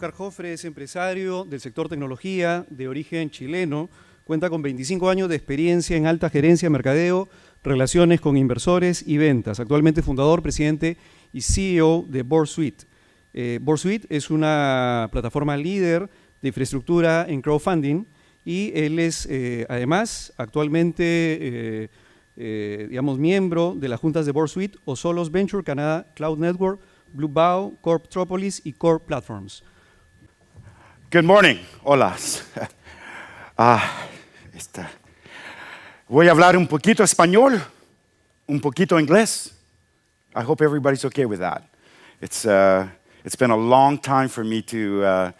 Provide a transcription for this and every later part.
Oscar Jofre es empresario del sector tecnología de origen chileno. Cuenta con 25 años de experiencia en alta gerencia, mercadeo, relaciones con inversores y ventas. Actualmente fundador, presidente y CEO de BoardSuite. BoardSuite es una plataforma líder de infraestructura en crowdfunding y él es además actualmente digamos, miembro de las juntas de BoardSuite, Osolos Venture, Canadá, Cloud Network, Blue Bow, Corptropolis y Core Platforms. Good morning. Hola. Voy a hablar un poquito español, un poquito inglés. I hope everybody's okay with that. It's been a long time for me to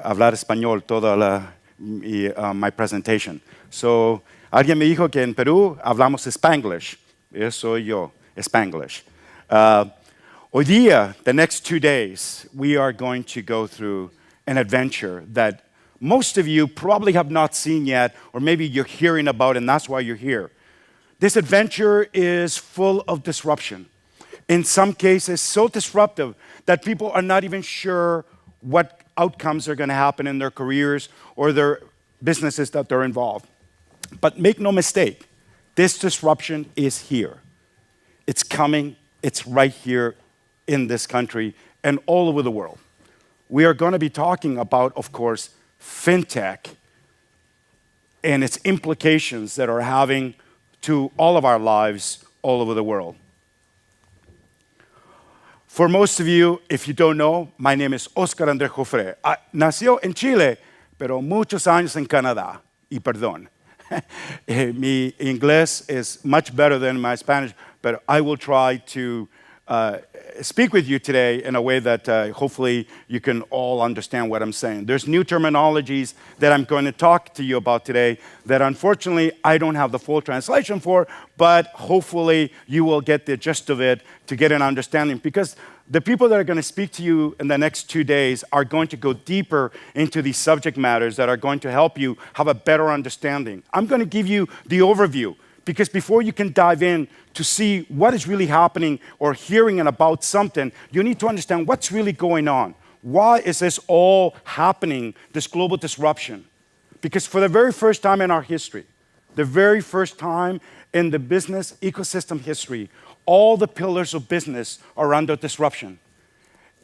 hablar español toda my presentation. So, alguien me dijo que en Perú hablamos Spanglish. Eso soy yo, Spanglish. Hoy día, the next 2 days, we are going to go through an adventure that most of you probably have not seen yet, or maybe you're hearing about and that's why you're here. This adventure is full of disruption. In some cases, so disruptive that people are not even sure what outcomes are going to happen in their careers or their businesses that they're involved. But make no mistake, this disruption is here. It's coming, it's right here in this country and all over the world. We are going to be talking about, of course, Fintech and its implications that are having to all of our lives all over the world. For most of you, if you don't know, my name is Oscar Andrés Jofre. Nació en Chile, pero muchos años en Canadá. Y perdón. Mi inglés is much better than my Spanish, but I will try to speak with you today in a way that hopefully you can all understand what I'm saying. There's new terminologies that I'm going to talk to you about today that unfortunately I don't have the full translation for, but hopefully you will get the gist of it to get an understanding, because the people that are going to speak to you in the next 2 days are going to go deeper into these subject matters that are going to help you have a better understanding. I'm going to give you the overview, because before you can dive in to see what is really happening or hearing about something, you need to understand what's really going on. Why is this all happening, this global disruption? Because for the very first time in our history, the very first time in the business ecosystem history, all the pillars of business are under disruption.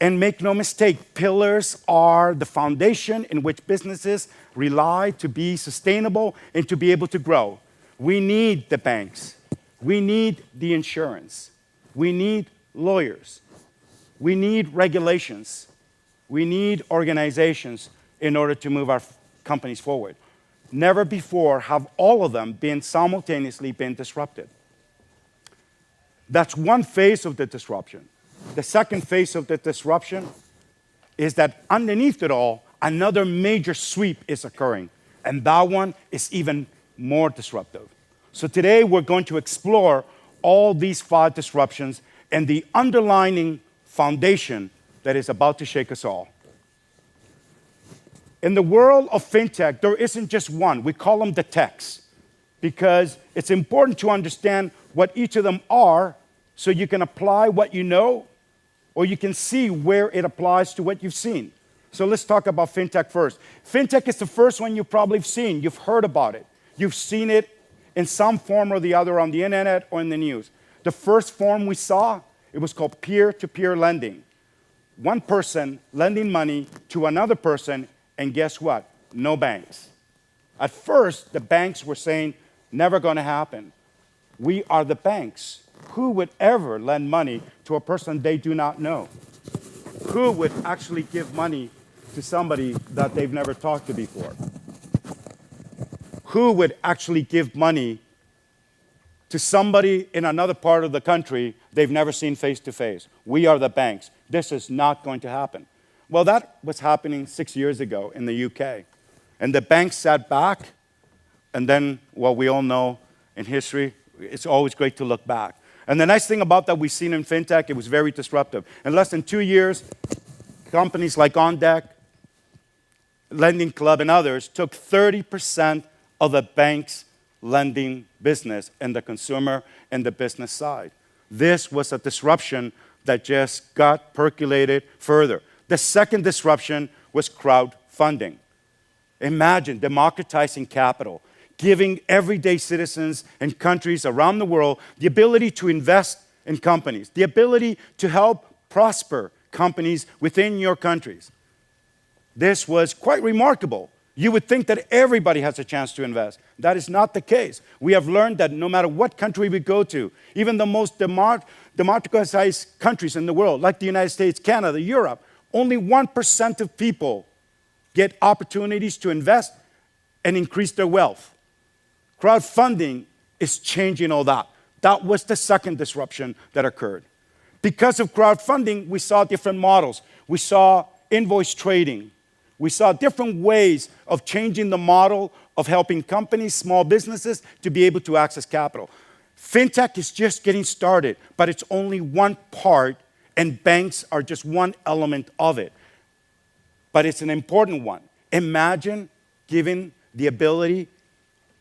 And make no mistake, pillars are the foundation in which businesses rely to be sustainable and to be able to grow. We need the banks. We need the insurance. We need lawyers. We need regulations. We need organizations in order to move our companies forward. Never before have all of them been simultaneously disrupted. That's one phase of the disruption. The second phase of the disruption is that underneath it all, another major sweep is occurring, and that one is even more disruptive. So today we're going to explore all these 5 disruptions and the underlying foundation that is about to shake us all. In the world of fintech, there isn't just one. We call them the techs, because it's important to understand what each of them are so you can apply what you know, or you can see where it applies to what you've seen. So let's talk about fintech first. Fintech is the first one you've probably seen. You've heard about it. You've seen it in some form or the other on the internet or in the news. The first form we saw, it was called peer-to-peer lending. One person lending money to another person, and guess what? No banks. At first, the banks were saying, never going to happen. We are the banks. Who would ever lend money to a person they do not know? Who would actually give money to somebody that they've never talked to before? Who would actually give money to somebody in another part of the country they've never seen face to face? We are the banks. This is not going to happen. Well, that was happening 6 years ago in the UK. And the banks sat back, and then, well, we all know in history, it's always great to look back. And the nice thing about that we've seen in fintech, it was very disruptive. In less than 2 years, companies like OnDeck, Lending Club, and others took 30% of the bank's lending business in the consumer and the business side. This was a disruption that just got percolated further. The second disruption was crowdfunding. Imagine democratizing capital, giving everyday citizens and countries around the world the ability to invest in companies, the ability to help prosper companies within your countries. This was quite remarkable. You would think that everybody has a chance to invest. That is not the case. We have learned that no matter what country we go to, even the most democratized countries in the world, like the United States, Canada, Europe, only 1% of people get opportunities to invest and increase their wealth. Crowdfunding is changing all that. That was the second disruption that occurred. Because of crowdfunding, we saw different models. We saw invoice trading. We saw different ways of changing the model of helping companies, small businesses, to be able to access capital. Fintech is just getting started, but it's only one part, and banks are just one element of it. But it's an important one. Imagine giving the ability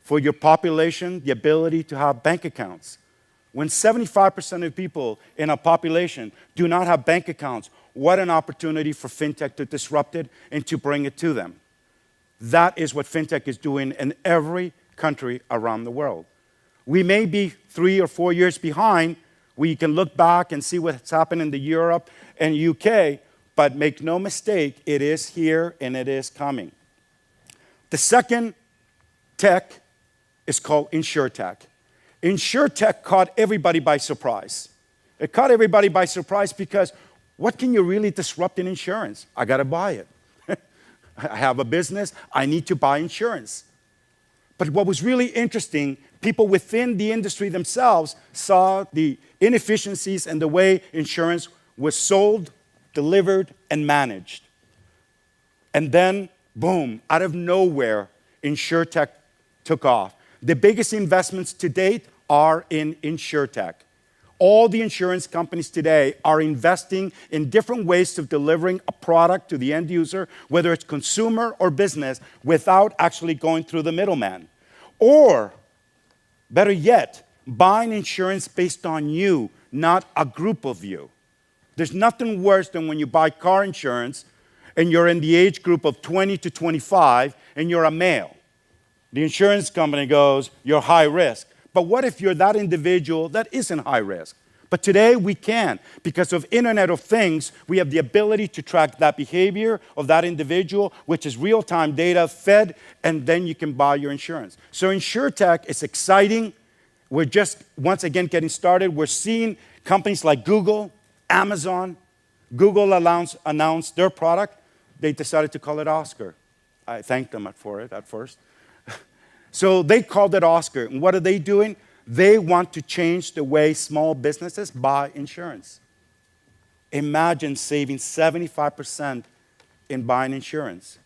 for your population, the ability to have bank accounts. When 75% of people in a population do not have bank accounts, what an opportunity for Fintech to disrupt it and to bring it to them. That is what Fintech is doing in every country around the world. We may be 3 or 4 years behind. We can look back and see what's happened in Europe and UK, but make no mistake, it is here and it is coming. The second tech is called InsurTech. InsurTech caught everybody by surprise. It caught everybody by surprise because what can you really disrupt in insurance? I got to buy it. I have a business, I need to buy insurance. But what was really interesting, people within the industry themselves saw the inefficiencies and the way insurance was sold, delivered, and managed. And then, boom, out of nowhere, InsurTech took off. The biggest investments to date are in InsurTech. All the insurance companies today are investing in different ways of delivering a product to the end user, whether it's consumer or business, without actually going through the middleman. Or, better yet, buying insurance based on you, not a group of you. There's nothing worse than when you buy car insurance and you're in the age group of 20 to 25 and you're a male. The insurance company goes, you're high risk. But what if you're that individual that isn't high risk? But today we can. Because of Internet of Things, we have the ability to track that behavior of that individual, which is real-time data fed, and then you can buy your insurance. So InsurTech is exciting. We're just, once again, getting started. We're seeing companies like Google, Amazon. Google announced their product. They decided to call it Oscar. I thanked them for it at first. So they called it Oscar. And what are they doing? They want to change the way small businesses buy insurance. Imagine saving 75% in buying insurance.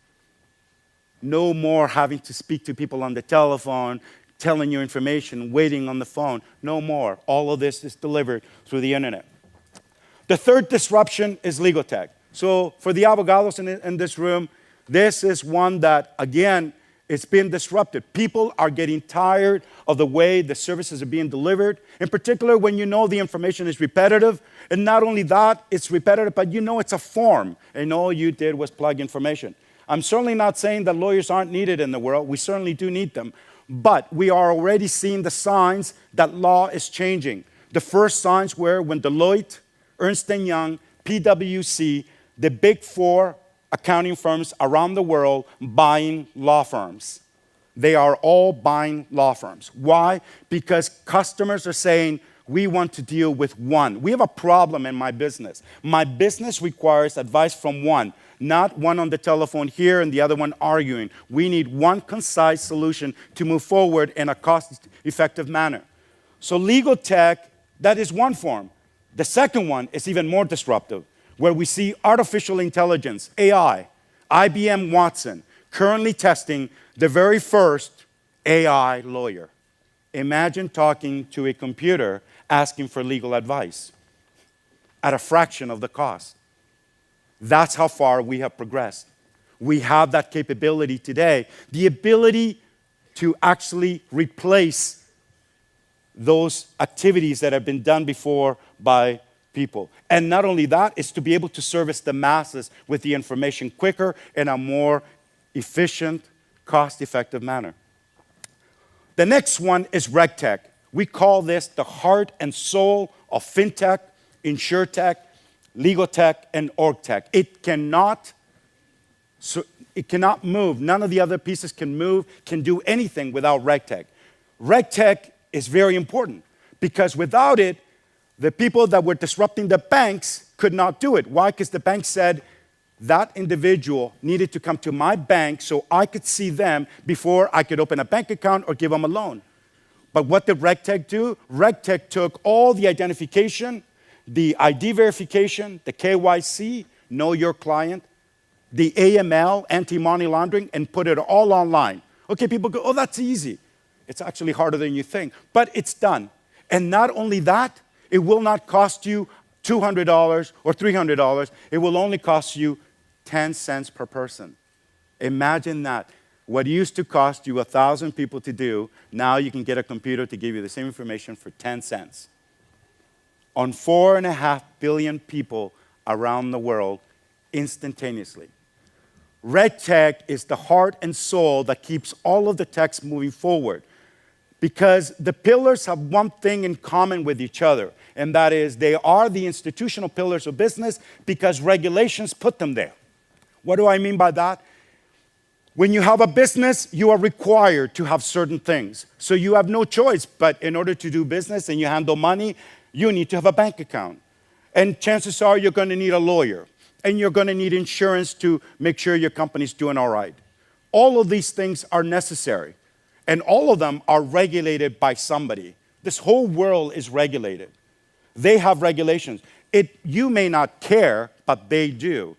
No more having to speak to people on the telephone, telling you information, waiting on the phone. No more. All of this is delivered through the internet. The third disruption is legal tech. So for the abogados in this room, this is one that, again, it's been disrupted. People are getting tired of the way the services are being delivered, in particular when you know the information is repetitive. And not only that, it's repetitive, but you know it's a form, and all you did was plug information. I'm certainly not saying that lawyers aren't needed in the world. We certainly do need them. But we are already seeing the signs that law is changing. The first signs were when Deloitte, Ernst & Young, PwC, the Big Four accounting firms around the world buying law firms. They are all buying law firms. Why? Because customers are saying, we want to deal with one. We have a problem in my business. My business requires advice from one, not one on the telephone here and the other one arguing. We need one concise solution to move forward in a cost-effective manner. So legal tech, that is one form. The second one is even more disruptive, where we see artificial intelligence, AI, IBM Watson, currently testing the very first AI lawyer. Imagine talking to a computer asking for legal advice at a fraction of the cost. That's how far we have progressed. We have that capability today, the ability to actually replace those activities that have been done before by people. And not only that, it's to be able to service the masses with the information quicker in a more efficient, cost-effective manner. The next one is RegTech. We call this the heart and soul of FinTech, InsurTech, Legal Tech, and Org Tech. It cannot move. None of the other pieces can move, can do anything without RegTech. RegTech is very important because without it, the people that were disrupting the banks could not do it. Why? Because the bank said that individual needed to come to my bank so I could see them before I could open a bank account or give them a loan. But what did RegTech do? RegTech took all the identification, the ID verification, the KYC, know your client, the AML, anti-money laundering, and put it all online. Okay, people go, oh, that's easy. It's actually harder than you think, but it's done. And not only that, it will not cost you $200 or $300. It will only cost you 10 cents per person. Imagine that. What used to cost you 1,000 people to do, now you can get a computer to give you the same information for 10 cents. On 4.5 billion people around the world instantaneously. RegTech is the heart and soul that keeps all of the techs moving forward because the pillars have one thing in common with each other, and that is they are the institutional pillars of business because regulations put them there. What do I mean by that? When you have a business, you are required to have certain things. So you have no choice, but in order to do business and you handle money, you need to have a bank account. And chances are you're going to need a lawyer. And you're going to need insurance to make sure your company's doing all right. All of these things are necessary. And all of them are regulated by somebody. This whole world is regulated. They have regulations. You may not care, but they do.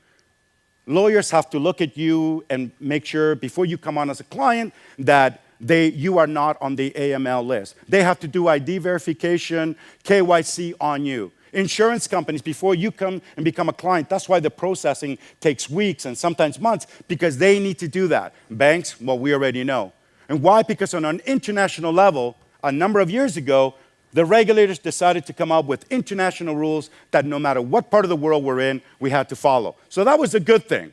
Lawyers have to look at you and make sure before you come on as a client that you are not on the AML list. They have to do ID verification, KYC on you. Insurance companies, before you come and become a client, that's why the processing takes weeks and sometimes months, because they need to do that. Banks, well, we already know. And why? Because on an international level, a number of years ago, the regulators decided to come up with international rules that no matter what part of the world we're in, we had to follow. So that was a good thing.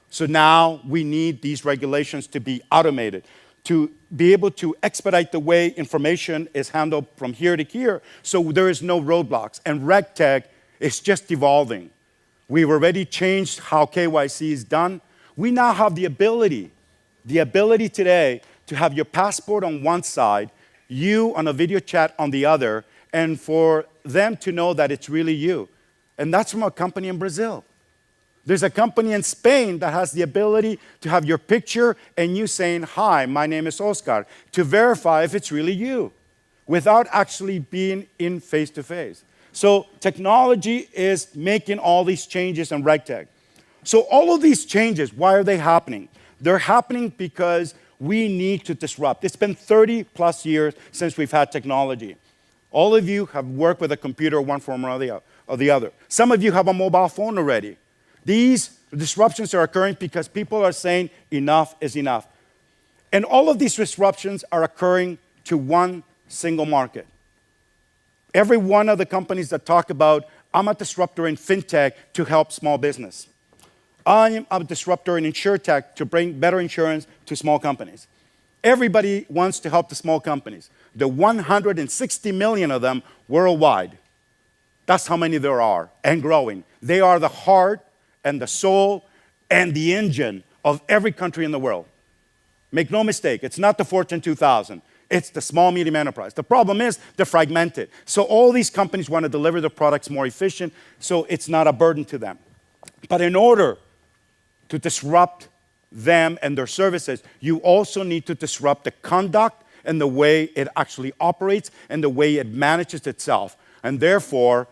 So now we need these regulations to be automated, to be able to expedite the way information is handled from here to here, so there is no roadblocks. And RegTech is just evolving. We've already changed how KYC is done. We now have the ability today to have your passport on one side, you on a video chat on the other, and for them to know that it's really you. And that's from a company in Brazil. There's a company in Spain that has the ability to have your picture and you saying, hi, my name is Oscar, to verify if it's really you, without actually being in face-to-face. So technology is making all these changes in RegTech. So all of these changes, why are they happening? They're happening because we need to disrupt. It's been 30 plus years since we've had technology. All of you have worked with a computer one form or the other. Some of you have a mobile phone already. These disruptions are occurring because people are saying enough is enough. And all of these disruptions are occurring to one single market. Every one of the companies that talk about, I'm a disruptor in FinTech to help small business. I'm a disruptor in InsurTech to bring better insurance to small companies. Everybody wants to help the small companies. The 160 million of them worldwide. That's how many there are, and growing. They are the heart and the soul and the engine of every country in the world. Make no mistake, it's not the Fortune 2000. It's the small, medium enterprise. The problem is they're fragmented. So all these companies want to deliver their products more efficient, so it's not a burden to them. But in order to disrupt them and their services, you also need to disrupt the conduct and the way it actually operates and the way it manages itself. And therefore,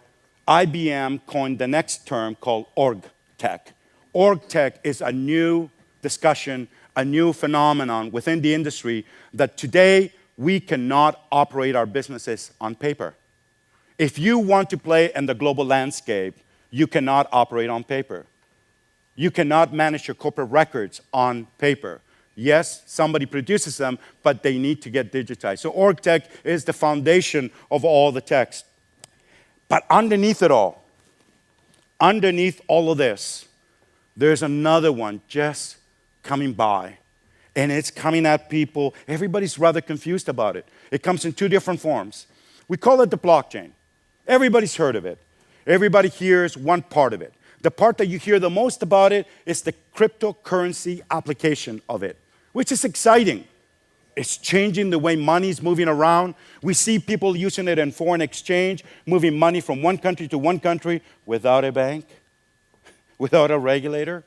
IBM coined the next term called Org Tech. Org Tech is a new discussion, a new phenomenon within the industry that today we cannot operate our businesses on paper. If you want to play in the global landscape, you cannot operate on paper. You cannot manage your corporate records on paper. Yes, somebody produces them, but they need to get digitized. So Org Tech is the foundation of all the techs. But underneath it all, underneath all of this, there's another one just coming by. And it's coming at people. Everybody's rather confused about it. It comes in two different forms. We call it the blockchain. Everybody's heard of it. Everybody hears one part of it. The part that you hear the most about it is the cryptocurrency application of it, which is exciting. It's changing the way money's moving around. We see people using it in foreign exchange, moving money from one country to one country without a bank, without a regulator.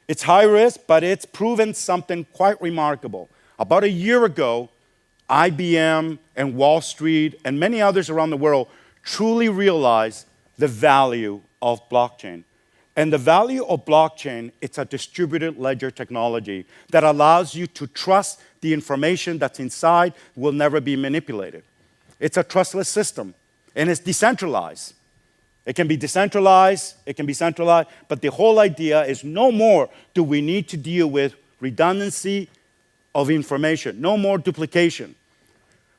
It's high risk, but it's proven something quite remarkable. About a year ago, IBM and Wall Street and many others around the world truly realized the value of blockchain. And the value of blockchain, it's a distributed ledger technology that allows you to trust the information that's inside will never be manipulated. It's a trustless system, and it's decentralized. It can be decentralized, it can be centralized, but the whole idea is no more do we need to deal with redundancy of information, no more duplication.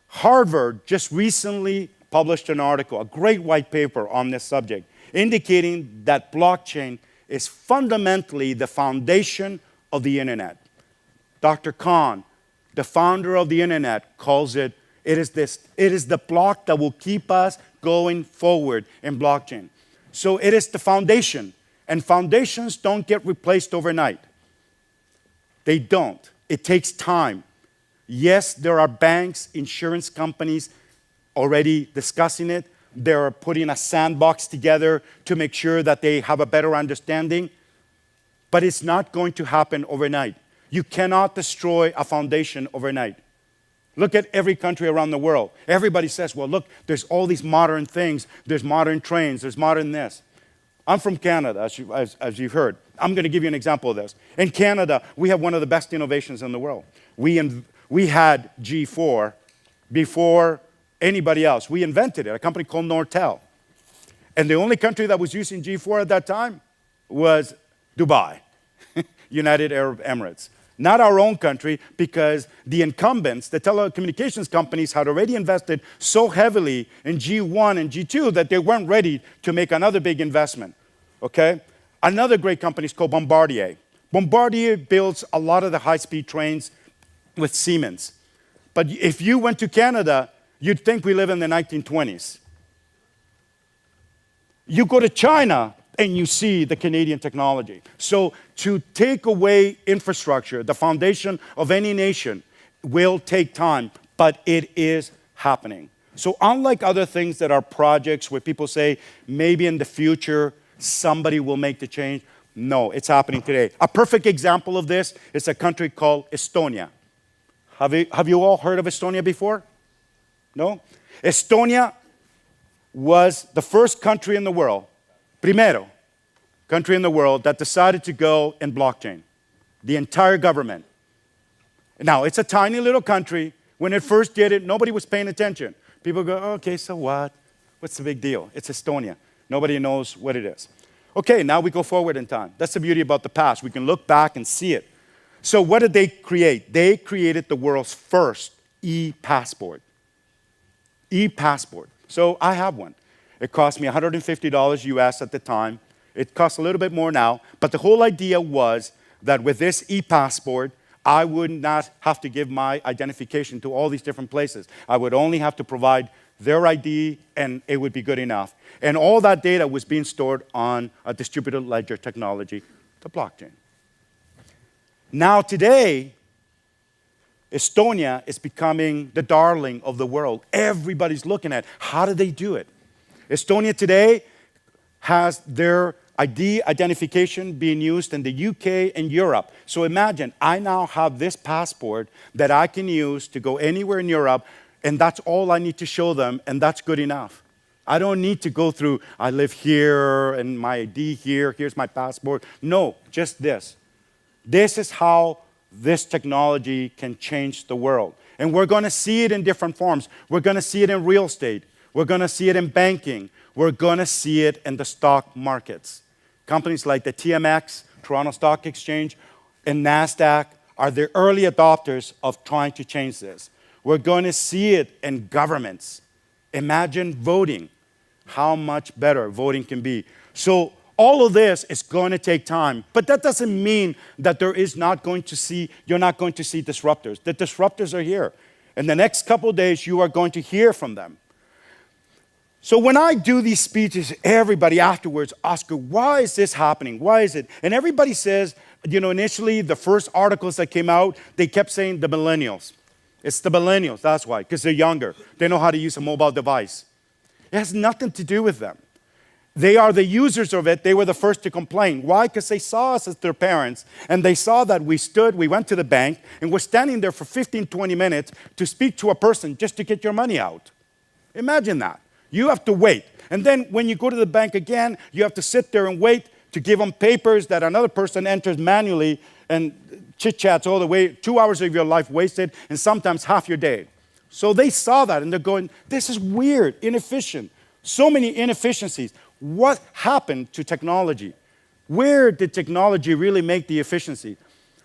Harvard just recently published an article, a great white paper on this subject, indicating that blockchain is fundamentally the foundation of the internet. Dr. Khan, the founder of the internet, calls it is the block that will keep us going forward in blockchain. So it is the foundation, and foundations don't get replaced overnight. They don't. It takes time. Yes, there are banks, insurance companies already discussing it. They're putting a sandbox together to make sure that they have a better understanding. But it's not going to happen overnight. You cannot destroy a foundation overnight. Look at every country around the world. Everybody says, well, look, there's all these modern things. There's modern trains. There's modern this. I'm from Canada, as you've heard. I'm going to give you an example of this. In Canada, we have one of the best innovations in the world. We had G4 before anybody else. We invented it, a company called Nortel. And the only country that was using G4 at that time was Dubai, United Arab Emirates. Not our own country, because the incumbents, the telecommunications companies, had already invested so heavily in G1 and G2 that they weren't ready to make another big investment, okay? Another great company is called Bombardier. Bombardier builds a lot of the high-speed trains with Siemens. But if you went to Canada, you'd think we live in the 1920s. You go to China, and you see the Canadian technology. So to take away infrastructure, the foundation of any nation, will take time, but it is happening. So unlike other things that are projects where people say, maybe in the future, somebody will make the change, no, it's happening today. A perfect example of this is a country called Estonia. Have you all heard of Estonia before? No? Estonia was the first country in the world, primero country in the world, that decided to go in blockchain. The entire government. Now, it's a tiny little country. When it first did it, nobody was paying attention. People go, okay, so what? What's the big deal? It's Estonia. Nobody knows what it is. Okay, now we go forward in time. That's the beauty about the past. We can look back and see it. So what did they create? They created the world's first e-passport. E-passport. So I have one. It cost me $150 US at the time. It costs a little bit more now. But the whole idea was that with this e-passport, I would not have to give my identification to all these different places. I would only have to provide their ID, and it would be good enough. And all that data was being stored on a distributed ledger technology, the blockchain. Now today, Estonia is becoming the darling of the world. Everybody's looking at how do they do it. Estonia today has their ID identification being used in the UK and Europe. So imagine, I now have this passport that I can use to go anywhere in Europe, and that's all I need to show them, and that's good enough. I don't need to go through, I live here, and my ID here, here's my passport. No, just this. This is how this technology can change the world. And we're going to see it in different forms. We're going to see it in real estate. We're going to see it in banking. We're going to see it in the stock markets. Companies like the TMX, Toronto Stock Exchange, and NASDAQ are the early adopters of trying to change this. We're going to see it in governments. Imagine voting. how much better voting can be. So all of this is going to take time, but that doesn't mean that you're not going to see disruptors. The disruptors are here. In the next couple of days, you are going to hear from them. So when I do these speeches, everybody afterwards asks, why is this happening? Why is it? And everybody says, initially the first articles that came out, they kept saying the millennials. It's the millennials, that's why, because they're younger. They know how to use a mobile device. It has nothing to do with them. They are the users of it. They were the first to complain. Why? Because they saw us as their parents, and they saw that we went to the bank, and we're standing there for 15, 20 minutes to speak to a person just to get your money out. Imagine that. You have to wait. And then when you go to the bank again, you have to sit there and wait to give them papers that another person enters manually, and chit-chats all the way, 2 hours of your life wasted, and sometimes half your day. So they saw that, and they're going, this is weird, inefficient. So many inefficiencies. What happened to technology? Where did technology really make the efficiency?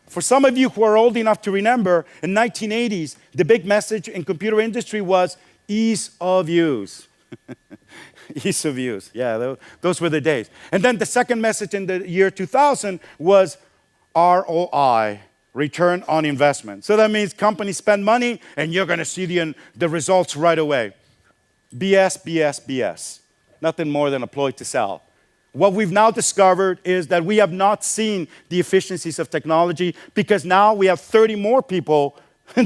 For some of you who are old enough to remember, in 1980s, the big message in computer industry was ease of use. Ease of use. Yeah, those were the days. And then the second message in the year 2000 was ROI, return on investment. So that means companies spend money and you're going to see the results right away. BS, BS, BS. Nothing more than a ploy to sell. What we've now discovered is that we have not seen the efficiencies of technology because now we have 30 more people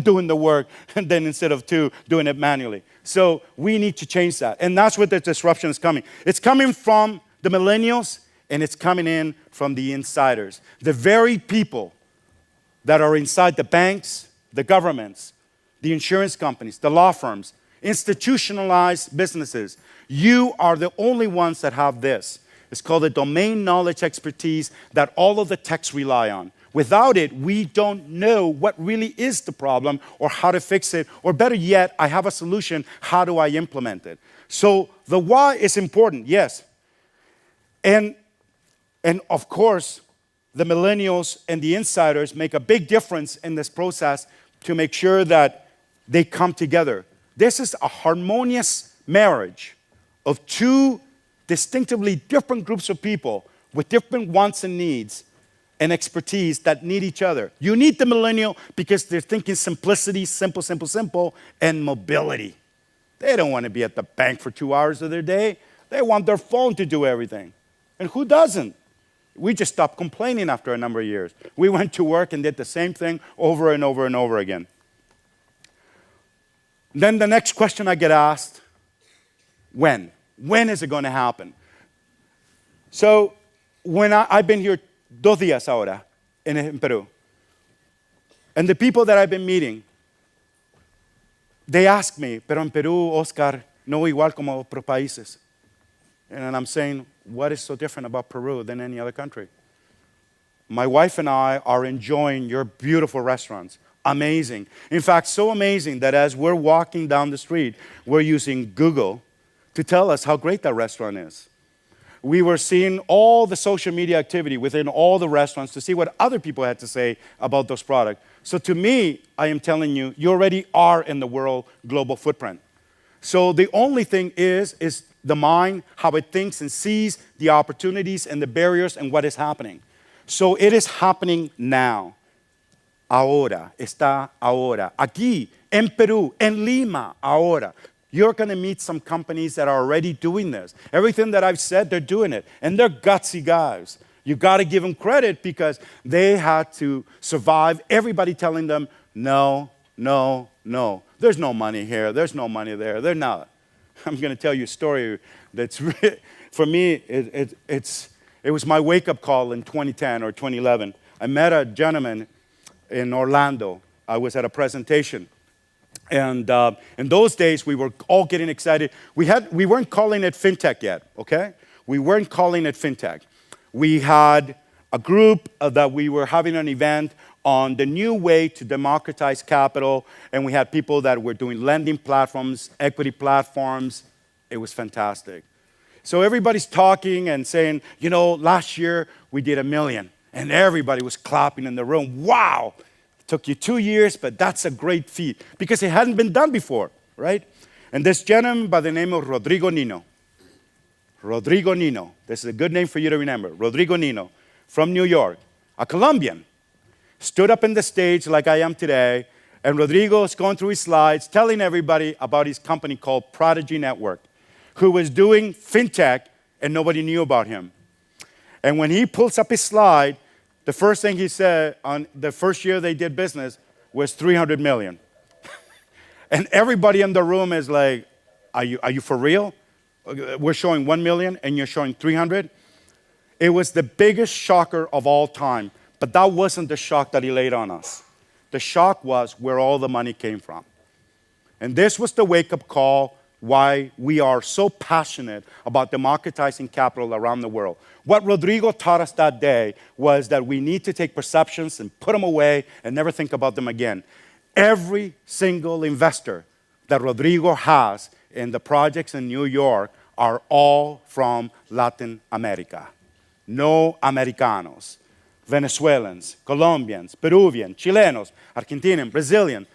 doing the work than instead of 2 doing it manually. So we need to change that. And that's where the disruption is coming. It's coming from the millennials and it's coming in from the insiders. The very people that are inside the banks, the governments, the insurance companies, the law firms, institutionalized businesses. You are the only ones that have this. It's called the domain knowledge expertise that all of the techs rely on. Without it, we don't know what really is the problem or how to fix it, or better yet, I have a solution, how do I implement it? So the why is important, yes. And of course, the millennials and the insiders make a big difference in this process to make sure that they come together. This is a harmonious marriage of 2 distinctively different groups of people with different wants and needs and expertise that need each other. You need the millennial because they're thinking simplicity, simple, simple, simple, and mobility. They don't want to be at the bank for 2 hours of their day. They want their phone to do everything. And who doesn't? We just stopped complaining after a number of years. We went to work and did the same thing over and over and over again. Then the next question I get asked, when? When is it going to happen? So when I've been here 2 días ahora in Peru, and the people that I've been meeting, they ask me, pero en Perú, Oscar, no igual como otros países. And I'm saying, what is so different about Peru than any other country? My wife and I are enjoying your beautiful restaurants. Amazing. In fact, so amazing that as we're walking down the street, we're using Google to tell us how great that restaurant is. We were seeing all the social media activity within all the restaurants to see what other people had to say about those products. So to me, I am telling you, you already are in the world global footprint. So the only thing is the mind, how it thinks and sees the opportunities and the barriers and what is happening. So it is happening now. Ahora, está ahora. Aquí, en Peru, en Lima, ahora. You're going to meet some companies that are already doing this. Everything that I've said, they're doing it. And they're gutsy guys. You got to give them credit because they had to survive. Everybody telling them, no, no, no. There's no money here. There's no money there. They're not. I'm going to tell you a story that's, for me, it was my wake-up call in 2010 or 2011. I met a gentleman in Orlando. I was at a presentation. And in those days, we were all getting excited. We weren't calling it Fintech yet, okay? We weren't calling it Fintech. We had a group that we were having an event on the new way to democratize capital, and we had people that were doing lending platforms, equity platforms. It was fantastic. So everybody's talking and saying, you know, last year we did $1 million, and everybody was clapping in the room. Wow! It took you 2 years, but that's a great feat because it hadn't been done before, right? And this gentleman by the name of Rodrigo Nino, Rodrigo Nino. This is a good name for you to remember. Rodrigo Nino from New York, a Colombian, stood up in the stage like I am today, and Rodrigo is going through his slides, telling everybody about his company called Prodigy Network, who was doing Fintech, and nobody knew about him. And when he pulls up his slide, the first thing he said on the first year they did business was 300 million. And everybody in the room is like, are you for real? We're showing 1 million and you're showing 300? It was the biggest shocker of all time. But that wasn't the shock that he laid on us. The shock was where all the money came from. And this was the wake-up call why we are so passionate about democratizing capital around the world. What Rodrigo taught us that day was that we need to take perceptions and put them away and never think about them again. Every single investor that Rodrigo has in the projects in New York are all from Latin America. No Americanos. Venezuelans, Colombians, Peruvian, Chilenos, Argentinian, Brazilian.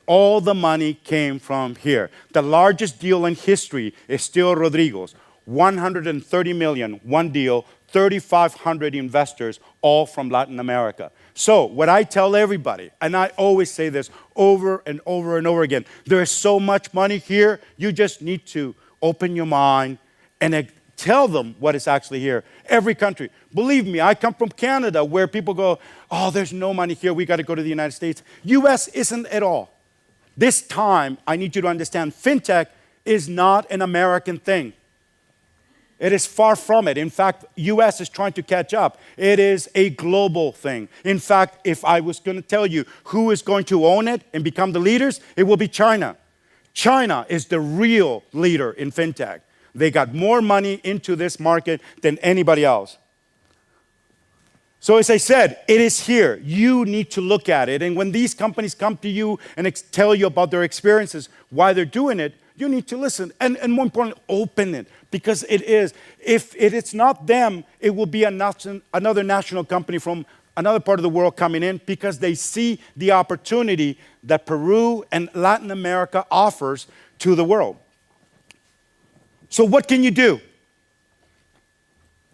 All the money came from here. The largest deal in history is still Rodrigo's. 130 million, one deal, 3,500 investors, all from Latin America. So what I tell everybody, and I always say this over and over and over again, there is so much money here, you just need to open your mind and tell them what is actually here. Every country. Believe me, I come from Canada where people go, oh, there's no money here, we got to go to the United States. US isn't at all. This time, I need you to understand, Fintech is not an American thing. It is far from it. In fact, US is trying to catch up. It is a global thing. In fact, if I was going to tell you who is going to own it and become the leaders, it will be China. China is the real leader in Fintech. They got more money into this market than anybody else. So as I said, it is here. You need to look at it. And when these companies come to you and tell you about their experiences, why they're doing it, you need to listen. And more importantly, open it. Because it is. If it's not them, it will be another national company from another part of the world coming in because they see the opportunity that Peru and Latin America offers to the world. So what can you do?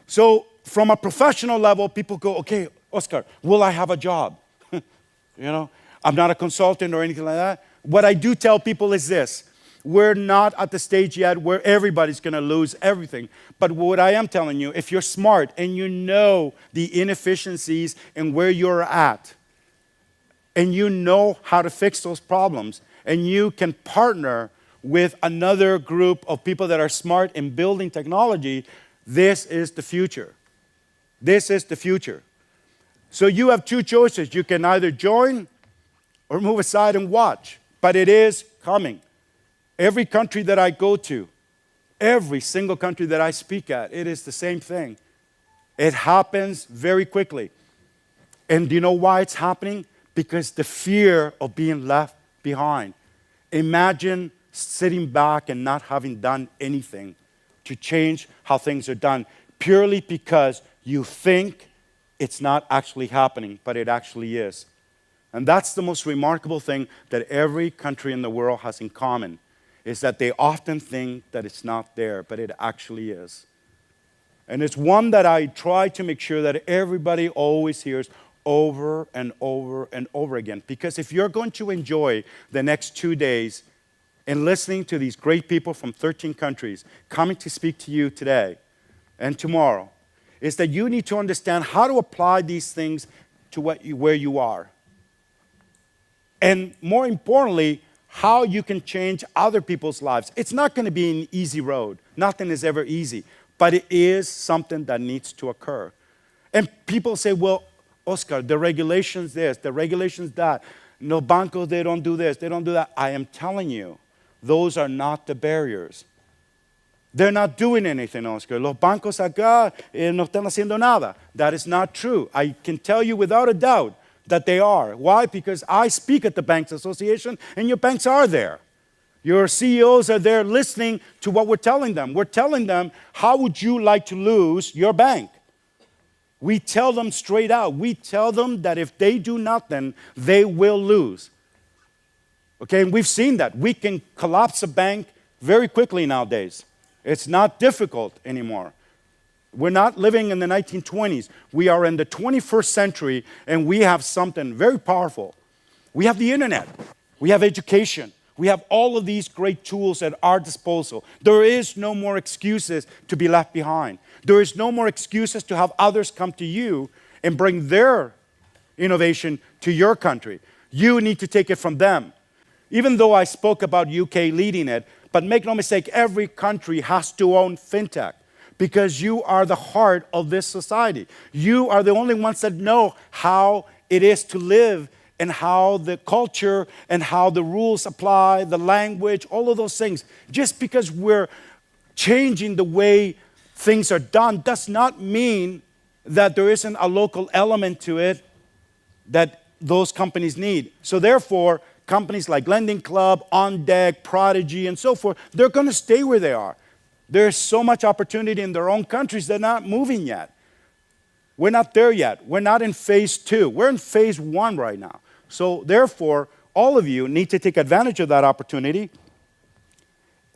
So from a professional level, people go, okay, Oscar, will I have a job? I'm not a consultant or anything like that. What I do tell people is this. We're not at the stage yet where everybody's going to lose everything. But what I am telling you, if you're smart and you know the inefficiencies and where you're at, and you know how to fix those problems, and you can partner with another group of people that are smart in building technology, this is the future. This is the future. So you have two choices. You can either join or move aside and watch. But it is coming. Every country that I go to, every single country that I speak at, it is the same thing. It happens very quickly. And do you know why it's happening? Because the fear of being left behind. Imagine sitting back and not having done anything to change how things are done, purely because you think it's not actually happening, but it actually is. And that's the most remarkable thing that every country in the world has in common, is that they often think that it's not there, but it actually is. And it's one that I try to make sure that everybody always hears over and over and over again. Because if you're going to enjoy the next 2 days in listening to these great people from 13 countries coming to speak to you today and tomorrow, is that you need to understand how to apply these things to where you are. And more importantly, how you can change other people's lives. It's not going to be an easy road. Nothing is ever easy. But it is something that needs to occur. And people say, well, Oscar, the regulations this, the regulations that. No, bancos, they don't do this, they don't do that. I am telling you, those are not the barriers. They're not doing anything, Oscar. Los bancos acá no están haciendo nada. That is not true. I can tell you without a doubt that they are. Why? Because I speak at the Banks Association, and your banks are there. Your CEOs are there listening to what we're telling them. We're telling them, how would you like to lose your bank? We tell them straight out. We tell them that if they do nothing, they will lose. Okay, and we've seen that. We can collapse a bank very quickly nowadays. It's not difficult anymore. We're not living in the 1920s. We are in the 21st century, and we have something very powerful. We have the internet. We have education. We have all of these great tools at our disposal. There is no more excuses to be left behind. There is no more excuses to have others come to you and bring their innovation to your country. You need to take it from them. Even though I spoke about UK leading it, but make no mistake, every country has to own fintech because you are the heart of this society. You are the only ones that know how it is to live and how the culture and how the rules apply, the language, all of those things. Just because we're changing the way things are done does not mean that there isn't a local element to it that those companies need. So therefore, companies like Lending Club, On Deck, Prodigy, and so forth, they're going to stay where they are. There's so much opportunity in their own countries, they're not moving yet. We're not there yet. We're not in phase 2. We're in phase 1 right now. So therefore, all of you need to take advantage of that opportunity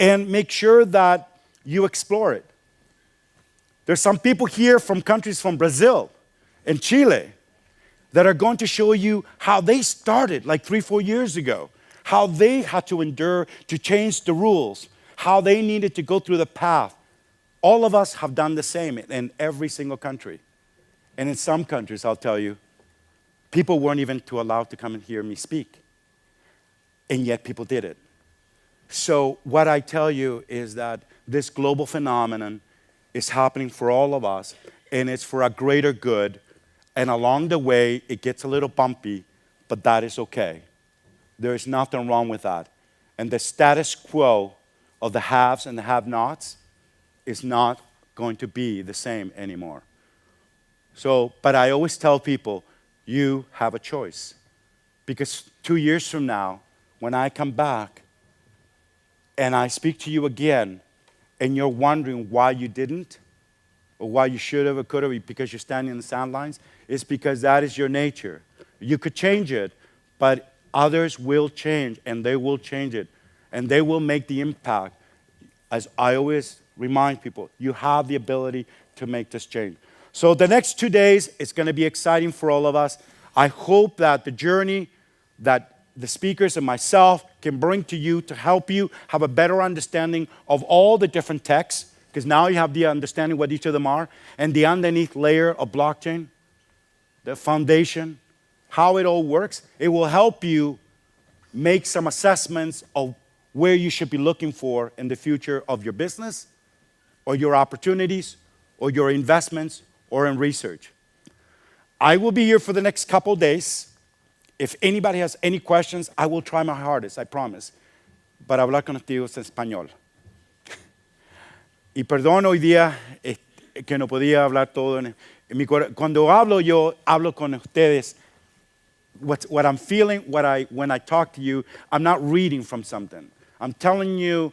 and make sure that you explore it. There's some people here from countries from Brazil and Chile that are going to show you how they started like 3-4 years ago, how they had to endure to change the rules, how they needed to go through the path. All of us have done the same in every single country. And in some countries, I'll tell you, people weren't even allowed to come and hear me speak. And yet people did it. So what I tell you is that this global phenomenon is happening for all of us, and it's for a greater good. And along the way, it gets a little bumpy, but that is okay. There is nothing wrong with that. And the status quo of the haves and the have-nots is not going to be the same anymore. So, but I always tell people, you have a choice. Because 2 years from now, when I come back and I speak to you again, and you're wondering why you didn't, or why you should have or could have, because you're standing in the sidelines, it's because that is your nature. You could change it, but others will change, and they will change it, and they will make the impact. As I always remind people, you have the ability to make this change. So the next 2 days, it's going to be exciting for all of us. I hope that the journey that the speakers and myself can bring to you to help you have a better understanding of all the different techs, because now you have the understanding what each of them are, and the underneath layer of blockchain, the foundation, how it all works. It will help you make some assessments of where you should be looking for in the future of your business, or your opportunities, or your investments, or in research. I will be here for the next couple days. If anybody has any questions, I will try my hardest, I promise. Para hablar contigo en español. Y perdón hoy día que no podía hablar todo. Cuando yo hablo con ustedes, what I'm feeling, when I talk to you, I'm not reading from something. I'm telling you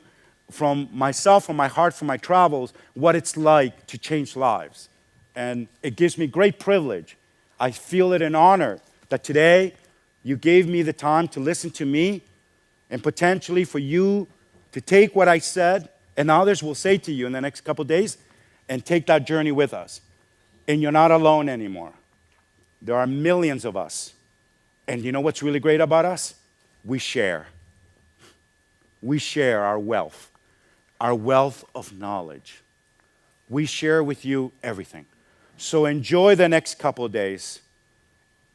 from myself, from my heart, from my travels, what it's like to change lives. And it gives me great privilege. I feel it an honor that today you gave me the time to listen to me, and potentially for you to take what I said, and others will say to you in the next couple days, and take that journey with us. And you're not alone anymore. There are millions of us. And you know what's really great about us? We share. We share our wealth of knowledge. We share with you everything. So enjoy the next couple of days.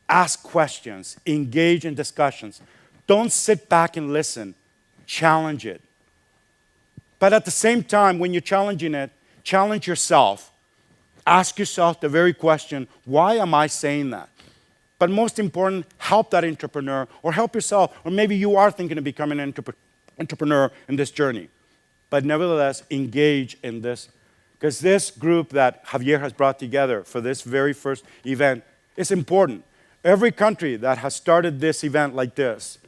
Ask questions. Engage in discussions. Don't sit back and listen. Challenge it. But at the same time, when you're challenging it, challenge yourself. Ask yourself the very question, why am I saying that? But most important, help that entrepreneur, or help yourself, or maybe you are thinking of becoming an entrepreneur in this journey. But nevertheless, engage in this. Because this group that Javier has brought together for this very first event is important. Every country that has started this event like this,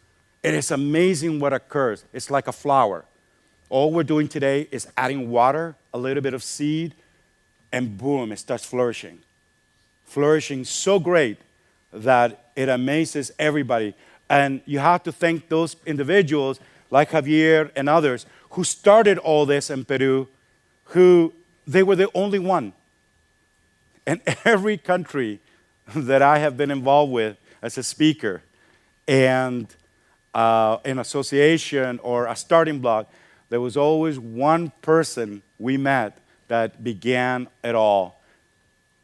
it is amazing what occurs. It's like a flower. All we're doing today is adding water, a little bit of seed, and boom, it starts flourishing. Flourishing so great that it amazes everybody. And you have to thank those individuals like Javier and others who started all this in Peru who, they were the only one. And every country that I have been involved with as a speaker and an association or a starting block, there was always one person we met that began it all.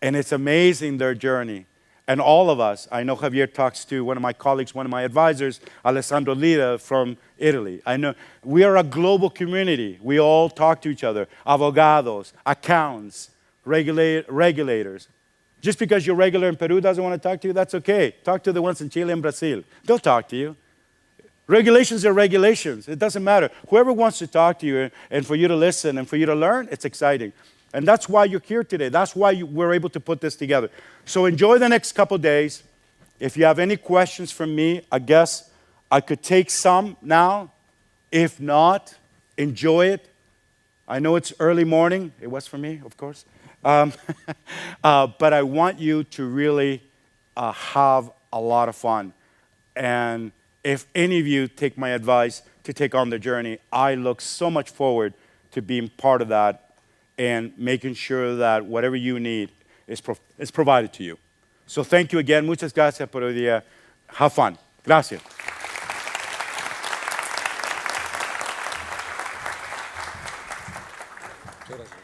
And it's amazing, their journey. And all of us, I know Javier talks to one of my colleagues, one of my advisors, Alessandro Lira from Italy. I know we are a global community. We all talk to each other, abogados, accountants, regulators. Just because your regular in Peru doesn't want to talk to you, that's okay. Talk to the ones in Chile and Brazil. They'll talk to you. Regulations are regulations. It doesn't matter. Whoever wants to talk to you and for you to listen and for you to learn, it's exciting. And that's why you're here today. That's why we're able to put this together. So enjoy the next couple days. If you have any questions from me, I guess I could take some now. If not, enjoy it. I know it's early morning. It was for me, of course. But I want you to really have a lot of fun. And if any of you take my advice to take on the journey, I look so much forward to being part of that and making sure that whatever you need is provided to you. So thank you again. Muchas gracias por hoy día. Have fun. Gracias. Muchas gracias.